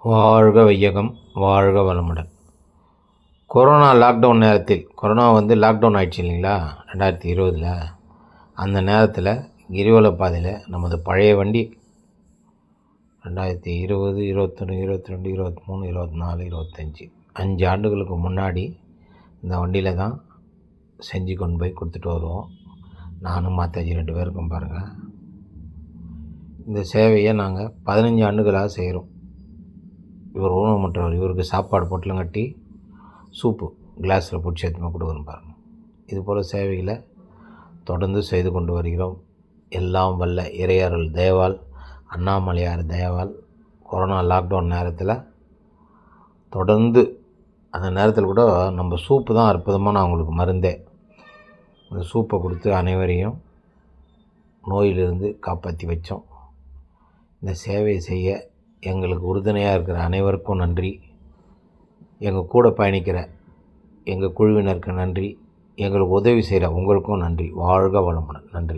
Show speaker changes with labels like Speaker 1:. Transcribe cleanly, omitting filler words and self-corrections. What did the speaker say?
Speaker 1: வாழ்க வையகம், வாழ்க வளமுடன். கொரோனா லாக்டவுன் நேரத்தில் லாக்டவுன் ஆயிடுச்சு இல்லைங்களா 2020. அந்த நேரத்தில் கிரிவல பாதையில் நமது பழைய வண்டி 2020, 21, 22, 23, 24, 25 5 ஆண்டுகளுக்கு முன்னாடி இந்த வண்டியில் தான் செஞ்சு கொண்டு போய் கொடுத்துட்டு வருவோம். நானும் மாத்தாஜி 2 பேருக்கும் பாருங்கள். இந்த சேவையை நாங்கள் 15 ஆண்டுகளாக செய்கிறோம். இவர் ஊனமுற்றவர், இவருக்கு சாப்பாடு பொட்டலம் கட்டி சூப்பு கிளாஸில் பிடிச்சி எடுத்துன்னு கொடுக்குறோம் பாருங்கள். இதுபோல் சேவைகளை தொடர்ந்து செய்து கொண்டு வருகிறோம். எல்லாம் வல்ல இறையருள் தயவால், அண்ணாமலையார் தயவால் கொரோனா லாக்டவுன் நேரத்தில் தொடர்ந்து அந்த நேரத்தில் கூட நம்ம சூப்பு தான் அற்புதமான அவங்களுக்கு மருந்தே. அந்த சூப்பை கொடுத்து அனைவரையும் நோயிலிருந்து காப்பாற்றி வச்சோம். இந்த சேவையை செய்ய எங்களுக்கு உறுதுணையாக இருக்கிற அனைவருக்கும் நன்றி. எங்கள் கூட பயணிக்கிற எங்கள் குழுவினருக்கு நன்றி. எங்களுக்கு உதவி செய்கிற உங்களுக்கும் நன்றி. வாழ்க வளமுடன். நன்றி.